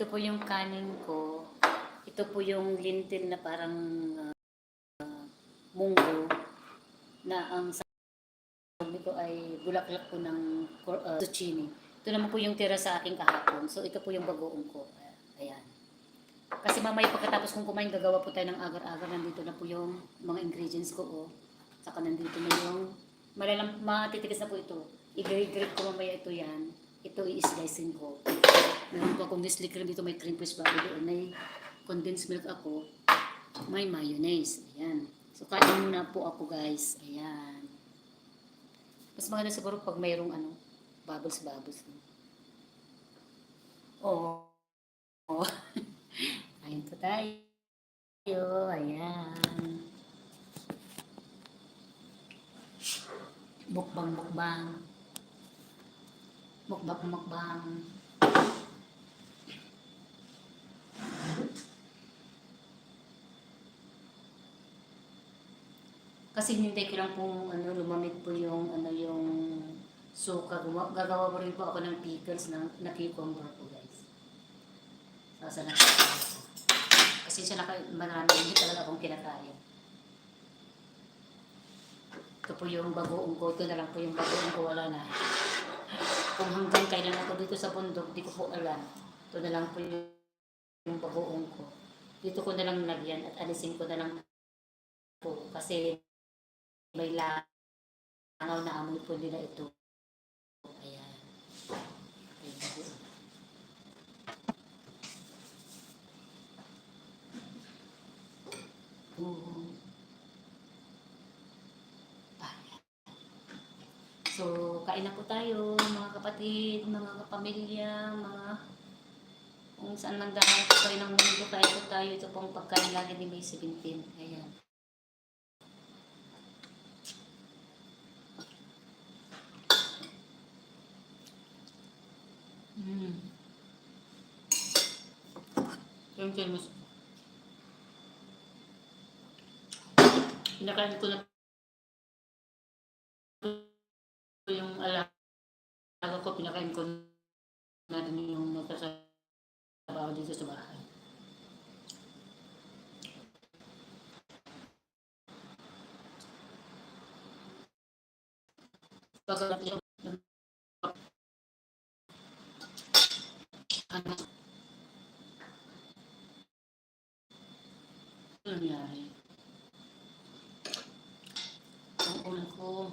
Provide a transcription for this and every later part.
Ito po yung kanin ko. Ito po yung lintil na parang munggo na ang sabi ko ay bulaklak po ng zucchini. Ito naman po yung tira sa aking kahapon. So ito po yung bagoong ko. Ayan. Kasi mamaya pagkatapos kong kumain, gagawa po tayo ng agar-agar. Nandito na po yung mga ingredients ko. Oh. Saka nandito na yung matitigas na po ito. I-grate ko mamaya ito yan. Ito i-slicing ko. Meron po akong Nestle cream dito. May cream fresh bago doon. May condensed milk ako. May mayonnaise. Ayan. So kain muna po ako guys. Ayan. Mas maganda siguro pag mayroong bubbles. Oo. Oh. Ayan po tayo. Ayan. Mukbang. Mukbang. Kasi hinintay ko lang pong lumamig po yung yung suka. Gagawa mo rin po ako ng pickles na cucumber po guys. Sasarap po. Kasi siya marami hindi talaga akong kinakain. Ito po yung bagoong ko. Ito na lang po yung bagoong ko. Wala na. Kung hanggang kailan ako dito sa bundok, di ko po alam. Ito na lang po yung bagoong ko. Dito ko na lang lagyan at alisin ko na lang po. Kasi may langaw na amoy po nila ito. Ayan. So, kain na po tayo, mga kapatid, mga kapamilya, mga kung saan man dahil po kayo ng mundo, kain po tayo. Ito pong pagkain lagi ni May 17. Ayan. Yung mas pinakain ko na yung alaga ko, pinakain ko na rin yung nagkasabaho dito sa bahay. Pagkalap yung ano nangyari. Ang ulan ko,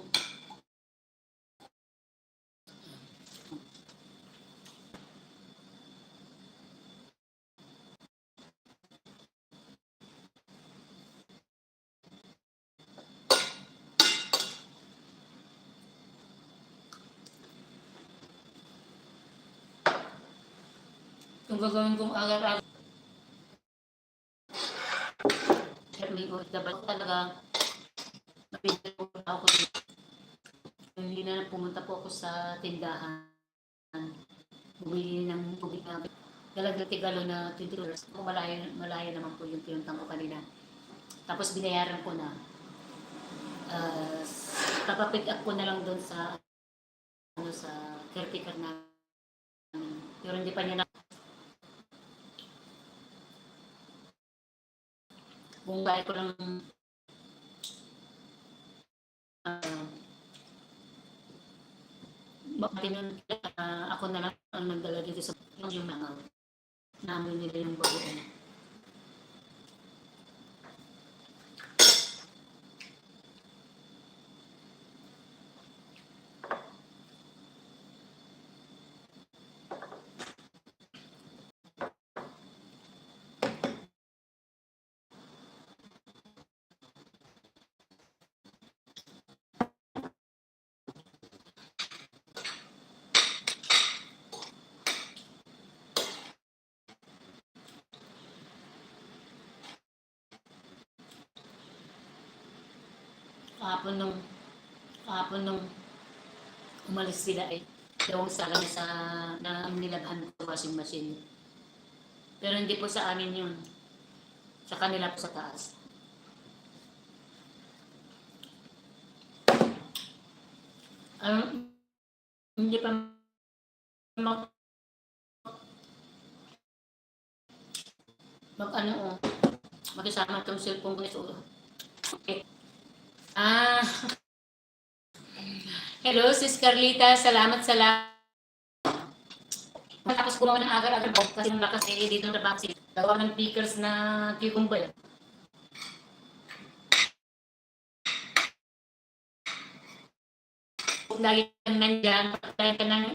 yung gagawin kong agar-agar, may dapat talaga napindot po na ako dito. Hindi na pumunta po ako sa tindahan. Bumili ng tubig na dalagdag tigalo na $20. Malayo naman po yung pinuntang ko kanina. Tapos binayaran ko na. Uh, Papapick up ko na lang doon sa sa caretaker na. Pero hindi pa niya na kung bahay ko lang ako na lang ang nagdala dito sa yung mga namin nila yung bagoong. Kahapon nung umalis sila yung sala na na nilabhan ko washing machine. Pero hindi po sa amin yun. Sa kanila po sa taas. Hindi pa Mag ano oh, makisama tong cellphone ko nito. Okay. Ah, hello sis Carlita, salamat. Matapos gumawa ng agar-agar ko kasi nung lakas dito na vaccine. Gawa ng pickles na cucumber. Kung lagi kang nandyan, pagkain ka ng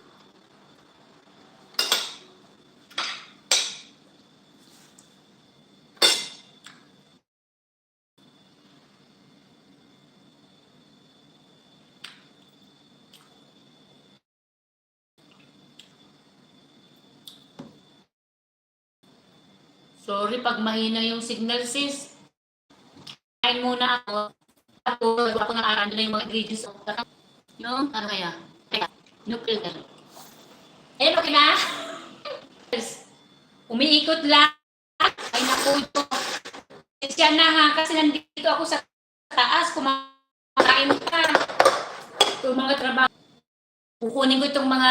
sorry pag mahina yung signal sis. Kain muna ako. Tapos ako na arando na yung mga ingredients. No? Ano kaya? Teka, nuclear. Ayun, okay na? Umiikot lang. Ay naku ito. Siya na ha, kasi nandito ako sa taas. Kumakain ka. Itong mga trabaho. Kukunin ko itong mga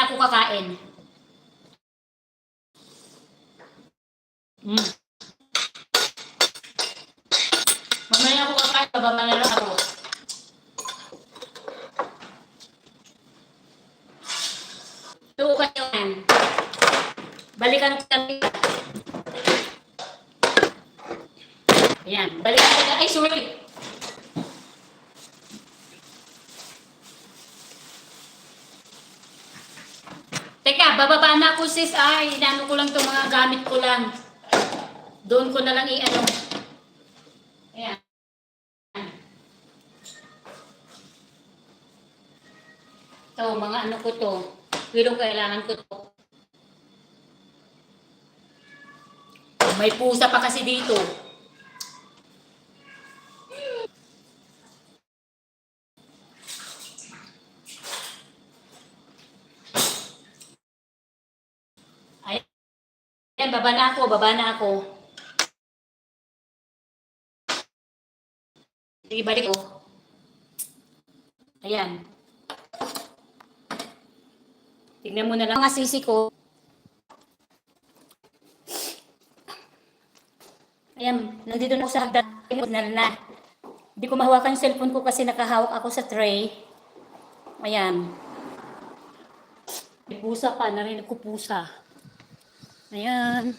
ako kakain. Mamaya ako kakain, bababa na lang ako. Ito kayo yan. Balikan kami. Ayan, balikan kami. Ay, sorry. Teka, bababa na ako sis. Ay, inano ko lang itong mga gamit ko lang. Doon ko na lang i-ano. Ayan. Ito, mga ano ko to. Pero kailangan ko to. May pusa pa kasi dito. Ayan, baba na ako. Sige, balik ko. Ayan. Tignan mo na lang mga sisi ko. Ayan, nandito na ako sa hagdan. Na. Hindi ko mahawakan yung cellphone ko kasi nakahawak ako sa tray. Ayan. May pusa pa, narinig ko pusa. Ayan.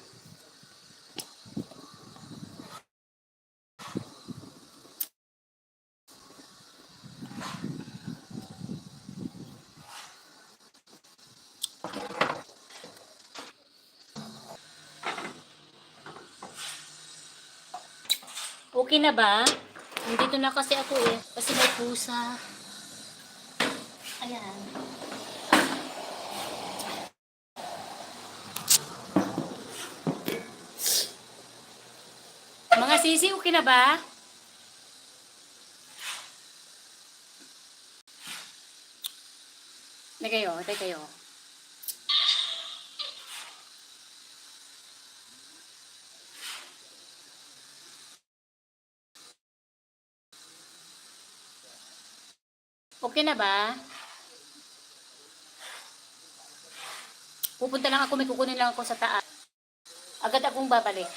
Okay na ba? Nandito na kasi ako eh. Kasi may pusa. Ayan. Mga sisi, okay na ba? Tay kayo. Okay na ba? Pupunta lang ako, may kukunin lang ako sa taas. Agad akong babalik.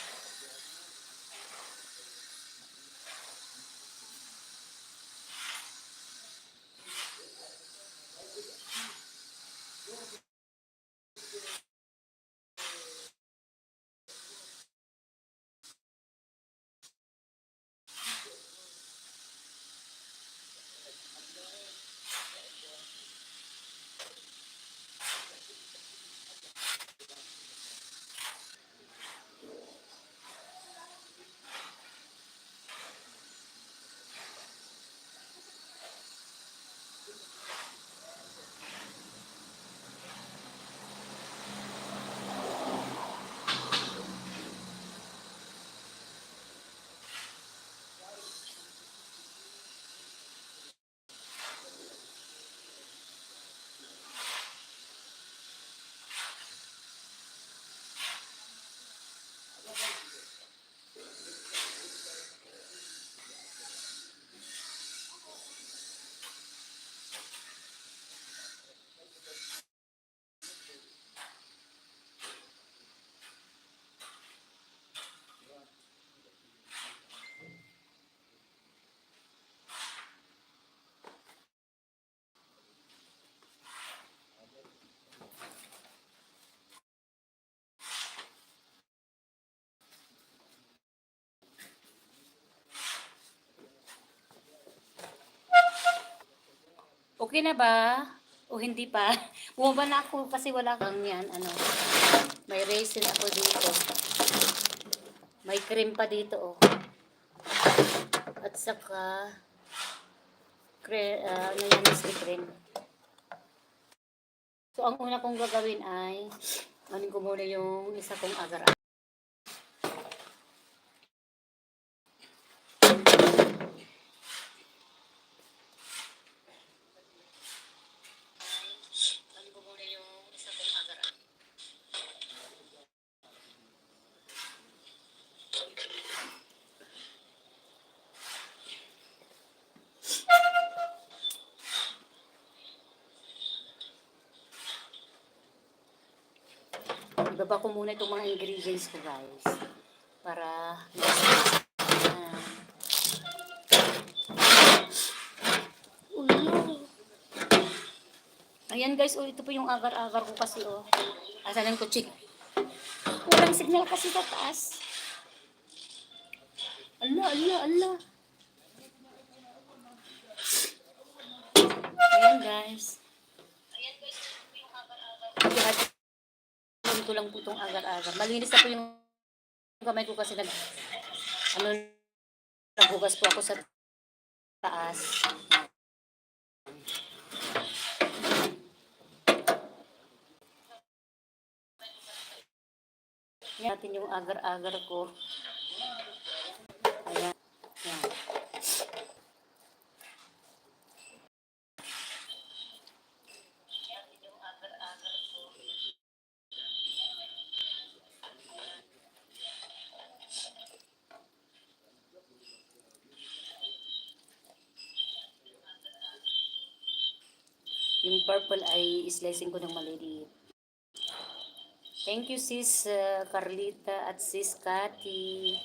Okay na ba? O hindi pa? Bumaba na ako kasi wala kang yan. Ano, may raisin ako dito. May cream pa dito, oh. At saka, ano yan, Nestle cream. So, ang una kong gagawin ay, anin ko muna yung isa kong agar-agar. Ibaba ko muna itong mga ingredients ko, guys. Para ulo. Ayan guys, oh, ito po yung agar-agar ko kasi, oh. Asalan ko, chick. Walang signal kasi sa taas. Ala. Ayan guys. Ihatin ko lang po itong agar-agar. Malinis na po yung kamay ko kasi naghugas po ako sa taas. Yan natin yung agar-agar ko. Ayan. Ayan. Yung purple ay slicing ko ng maliliit. Thank you sis Carlita at sis Cathy.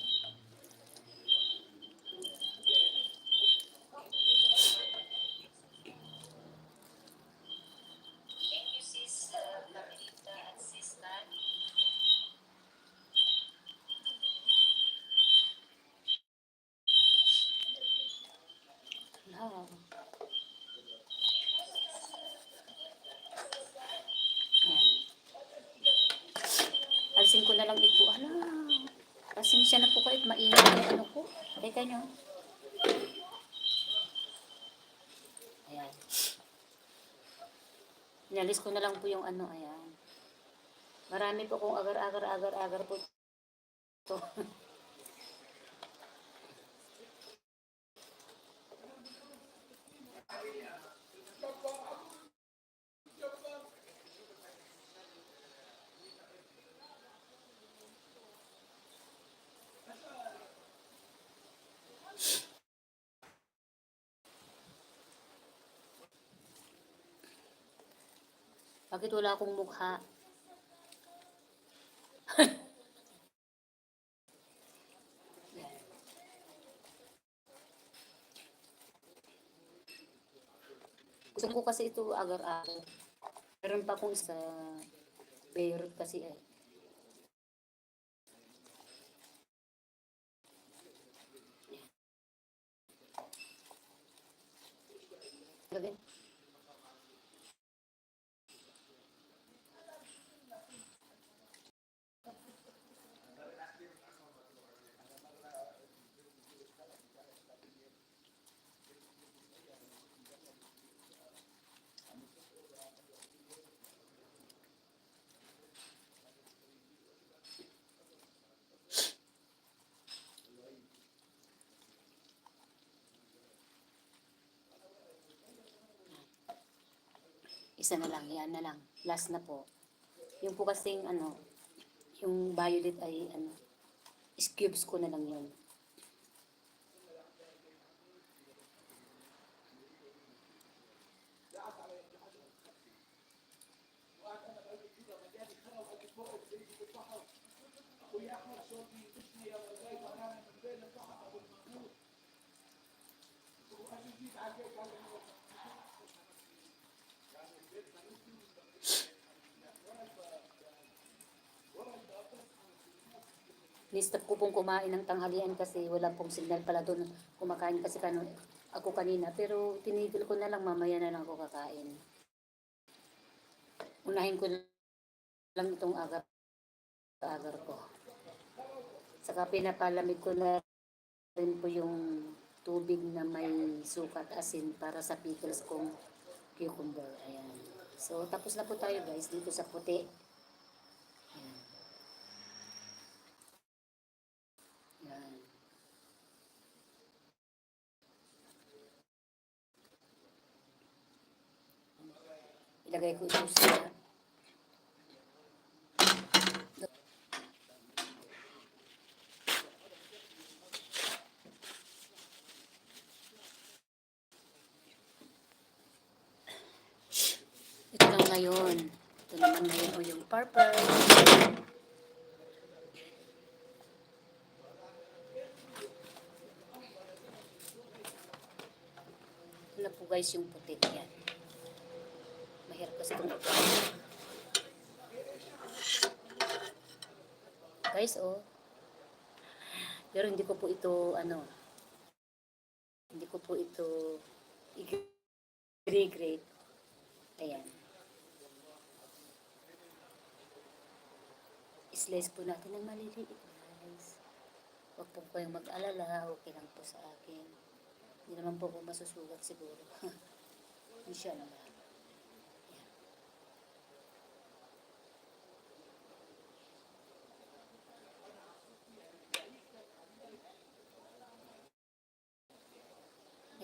Wow. Yan. Alisin ko na lang ito. Ala. Pasensya na po kahit mainit yung ano ko. Teka nyo. Ayan. Inalis ko na lang po yung ano. Ayan. Marami po kong agar po ito. Bakit wala akong mukha? Gusto ko kasi ito agar-agar. Meron pa akong isa Beirut kasi eh. Gawin. Isa na lang, yan na lang. Last na po. Yung po kasing ano, yung violet ay ano, cubes ko na lang yun. Ni-stop ko pong kumain ng tanghalian kasi wala pong signal pala doon. Kumakain kasi ako kanina, pero tinigil ko na lang, mamaya na lang ako kakain. Unahin ko lang itong agar ko. Saka pinapalamig ko na rin po yung tubig na may sukat asin para sa pickles kong cucumber. Ayan. So, tapos na po tayo guys dito sa puti. Ayan. Ayan. Ilagay ko ito sa ito lang ngayon. Ito naman ngayon o yung purple. Ito na po guys yung puti. Yan. Mahirap kasi itong puti. Guys, oh. Pero hindi ko po ito, hindi ko po ito i-grate. Ayan. Slice po natin ng maliliit, guys. Huwag po kayong mag-alala, okay lang po sa akin. Hindi naman po ako masusugat siguro. Inshallah. Ayan.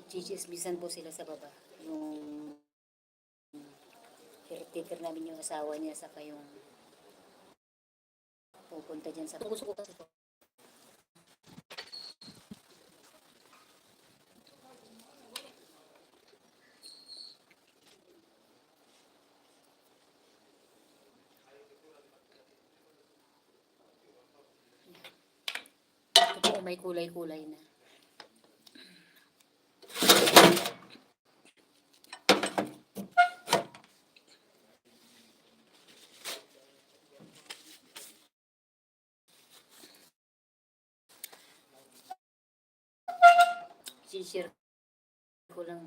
Nagchichismisan po sila sa baba. Yung caretaker namin, yung asawa niya, saka yung pupunta dyan sa gusto ko kasi po. Ito po may kulay-kulay na. Sinishare ko lang.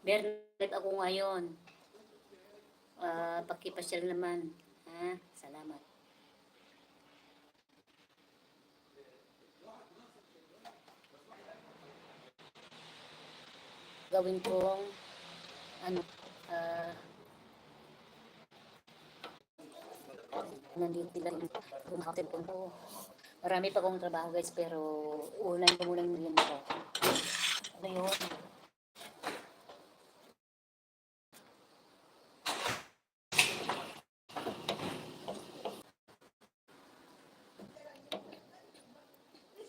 Meron ako ngayon. Pakipasyal naman. Ha? Salamat. Gawin kong nandito yung cellphone ko. Marami pa akong trabaho guys, pero unahin ko muna yung ko. Ano yun?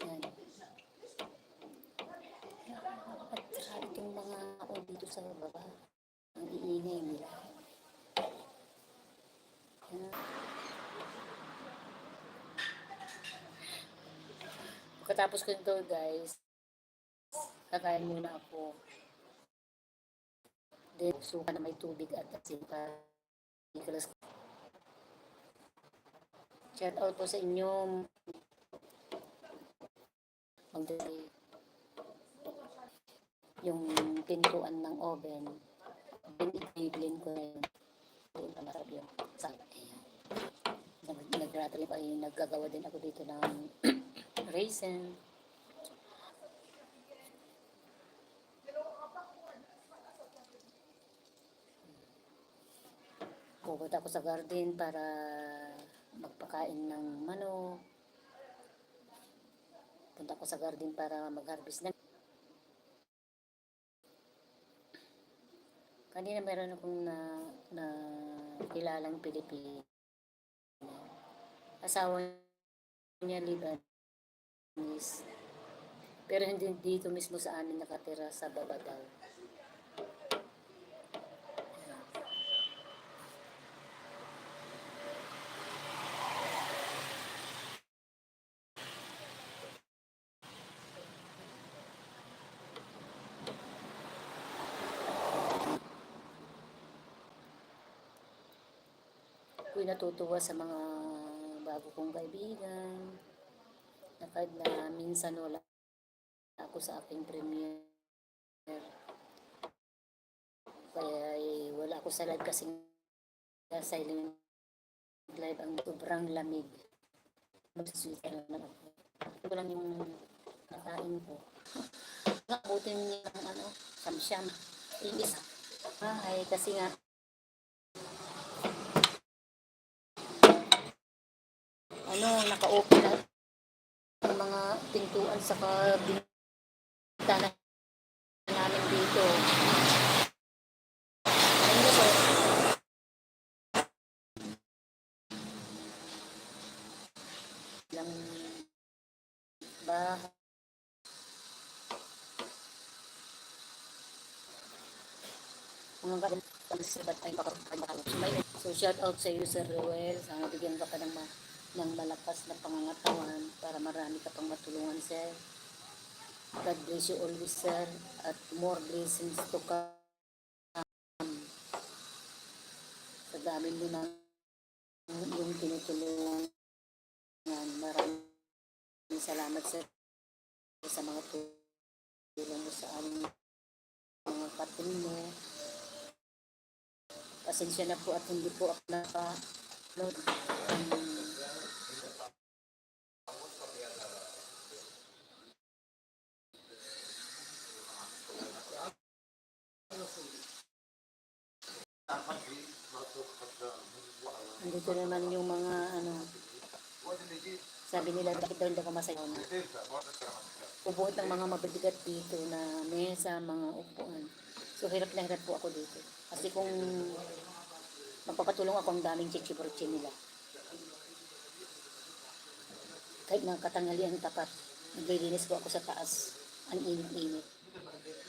Yan. At saka itong mga dito sa baba, ang iingay nila. Yan. Pagkatapos ko ito guys, kakain muna ako. Then, suka na may tubig at asin pa. Shout out po sa inyong yung pintuan ng oven. I-blend ko na yun. Doon pa masarap yun. Nag-rattle pa yun. Naggagawa din ako dito ng raisin. Pupunta ako sa garden para magpakain ng manok. Punta ako sa garden para mag-harvest ng kanina meron akong na kilalang Pilipino. Asawa niya Lebanese. Pero hindi dito mismo sa amin nakatira, sa baba daw. Ako'y natutuwa sa mga bago kong kaibigan, na kahit na minsan wala ako sa aking premiere, kaya wala ako sa live kasi silent live ang sobrang lamig. Mag-sweater lang ako. Ito lang yung nakain ko. Abutin niya ng samsyam. Inis. Ay, kasi nga, naka-open na ang mga pintuan sa bintana namin dito. Ano po? Lang ba? Mga pagsibat ay pakapagpapalap. So shout out sa iyo, Sir Ruel. Sana bigyan ka pa ng malakas na pangangatawan para marami ka pang matulungan, Sir. God bless you always, Sir. At more blessings to come. Sa dami mo na yung tinutulungan. Maraming salamat, Sir, sa mga tulong mo sa aming mga patin mo. Pasensya na po at hindi po ako naka-upload. Andito naman yung mga sabi nila bakit daw hindi ka masaya na. Ubuot ng mga mabibigat dito na mesa, mga upuan. So hirap na hirap po ako dito. Kasi kung magpapatulong ako, ang daming chichiburchi nila. Kahit na katanghalian tapat, naglilinis ko ako sa taas. Ang init-init.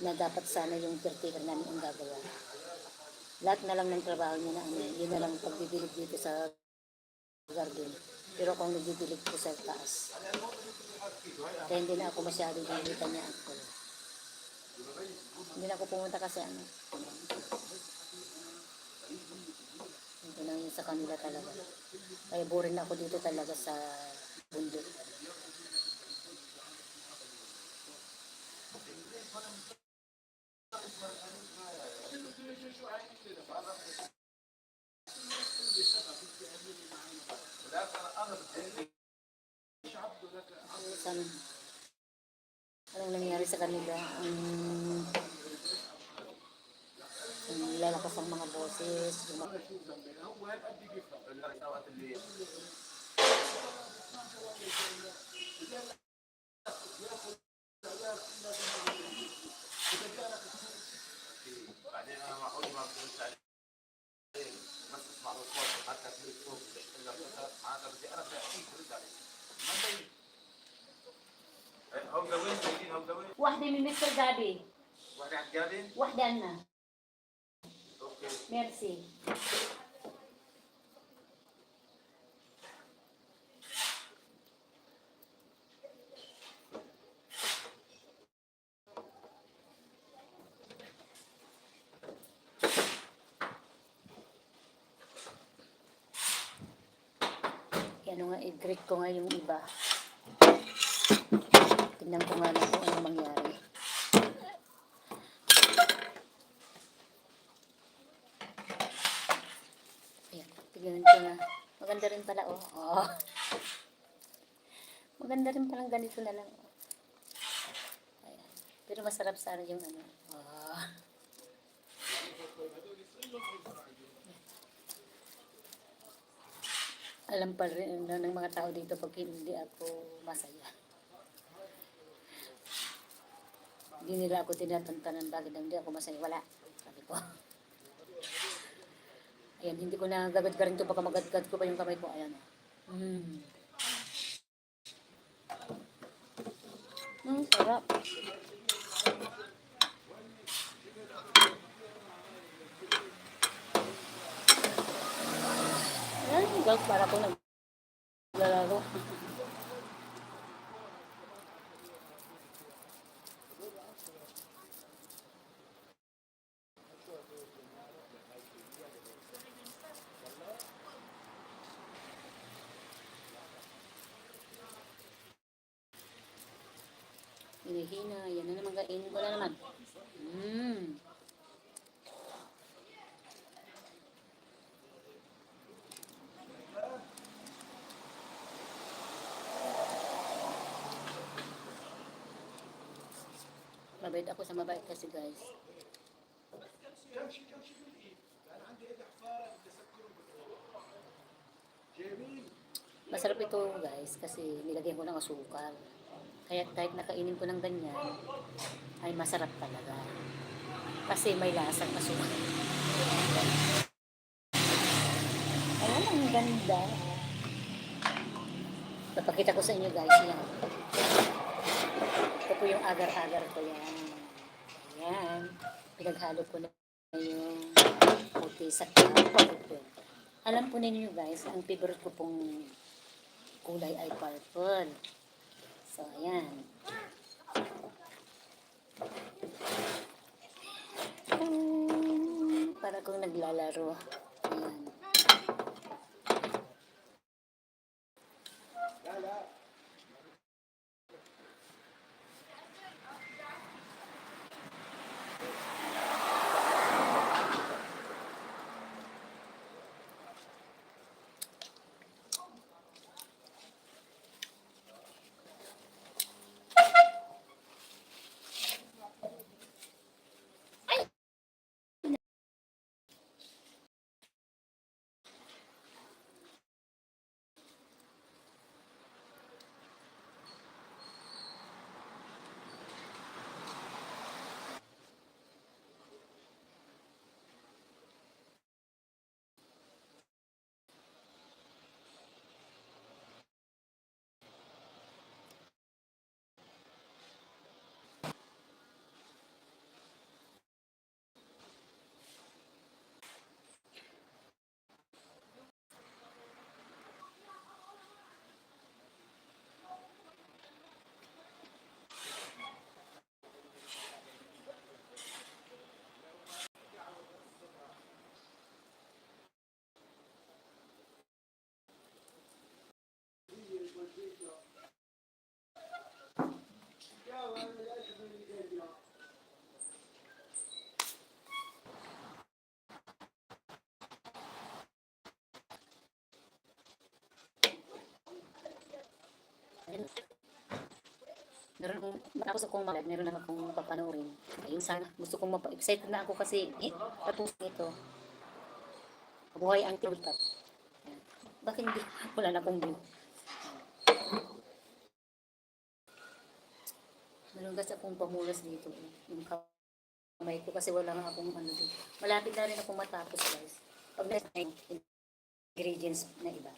Na dapat sana yung caretaker namin ang gagawa. Lahat na lang ng trabaho niya na yun na lang pagbibilig dito sa garden. Pero kung nagbibilig ko sa taas, kaya hindi na ako masyado nakikita niya ako. Hindi na ako pumunta kasi ito na yun sa kanila talaga. Kaya boring na ako dito talaga sa bundok. Anong nangyari sa kanila? Lalakas ang mga boses. واحدة من مستر جابي. واحدة عند جابي؟ واحدة عنا. اوكي. ميرسي. Yan nga, i-greet ko nga yung iba. Tingnan ko nga lang kung ano mangyari. Ayan, tingnan ko na. Maganda rin pala, oh. Oh. Maganda rin palang ganito na lang. Ayan. Pero masarap sana yung Oh. Alam pa rin ng mga tao dito pag hindi ako masaya. Hindi nila ako tinatantanan bakit hindi ako masaya. Wala. Sabi ko. Ayan, hindi ko na gagad ka rin ito. Baka magadgad ko pa yung kamay ko. Ayan. Sarap. Ayan, guys, para ko naglalaro. humihina. Yan na naman kainin ko na naman. Mm. Mabait ako sa mabait kasi guys. Masarap ito guys kasi nilagyan ko ng asukal. Kaya kahit nakainin ko ng ganyan, ay masarap talaga. Kasi may lasang asukal. Ayan, ang ganda. Papakita ko sa inyo guys yan. Ito po yung agar-agar ko yan. Ayan. Pinaghalo ko na yung puti sa pagpapit. Alam po ninyo guys, ang favorite ko pong kulay ay purple. So, ayan. Para kung naglalaro. Ayan. Meron akong, matapos akong mag meron na akong papanoorin. Ayun sana, gusto kong excited na ako kasi, tapos nito, buhay ang World Cup. Bakit hindi, wala na akong view. Meron kasi akong pamulas dito, yung kamay ko kasi wala nga akong ano dito. Malapit na rin akong matapos guys. Pag na ingredients na iba.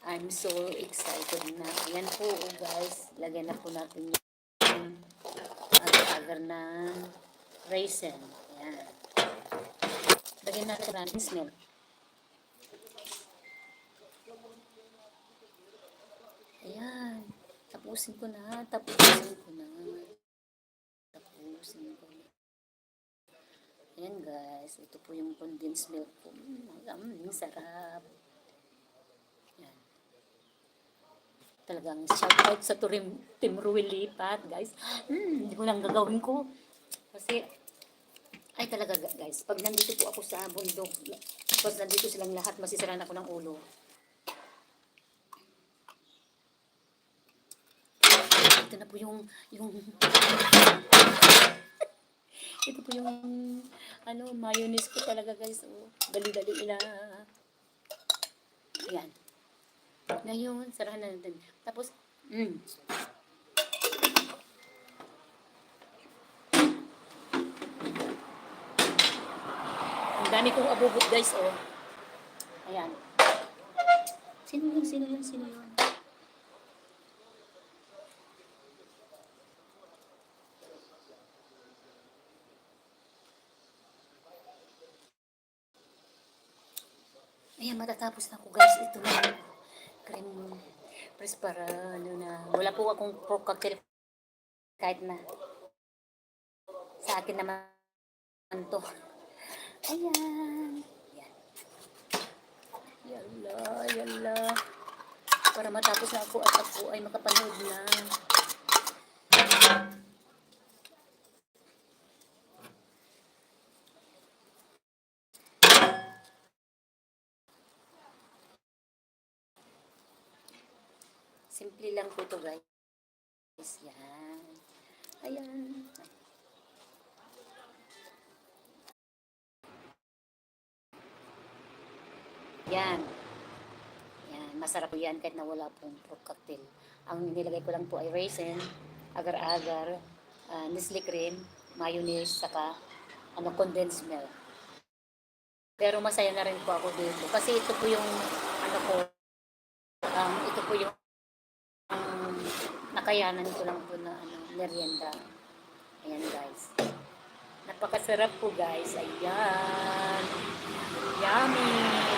I'm so excited na. Ayan po guys. Lagyan na po natin yung agar-agar na raisin. Ayan. Lagyan natin running smell. Ayan. Tapusin ko na. Tapusin ko na. Tapusin ko na. Ayan guys. Ito po yung condensed milk po. Sarap. Ayan. Talagang shout out sa Team Ruel Lipat, guys. Hindi ko lang gagawin ko. Kasi, ay talaga guys, pag nandito po ako sa bundok, tapos nandito silang lahat, masisiraan ako ng ulo. Ito na po yung ito po yung, mayonnaise ko talaga guys. Oh, dali-dali na. Ayan. Ngayon, sarahan na natin. Tapos, ang dami kong abubot guys, oh. Ayan. Sino yun? Ayan, matatapos na ako guys. Ito na cream press para na. Wala po akong pork cocktail kahit na. Sa akin naman to. Ayan. Yala. Para matapos na ako at ako ay makapanood na. Simple lang po ito guys. Yan. Ayan. Yan. Yan. Masarap po yan kahit na wala pong fruit cocktail. Ang nilagay ko lang po ay raisin, agar-agar, Nestle cream, mayonnaise, saka condensed milk. Pero masaya na rin po ako dito. Kasi ito po yung, ito po yung nakayanan ko lang po na merienda. Ayan guys. Napakasarap po guys. Ayan. Yummy!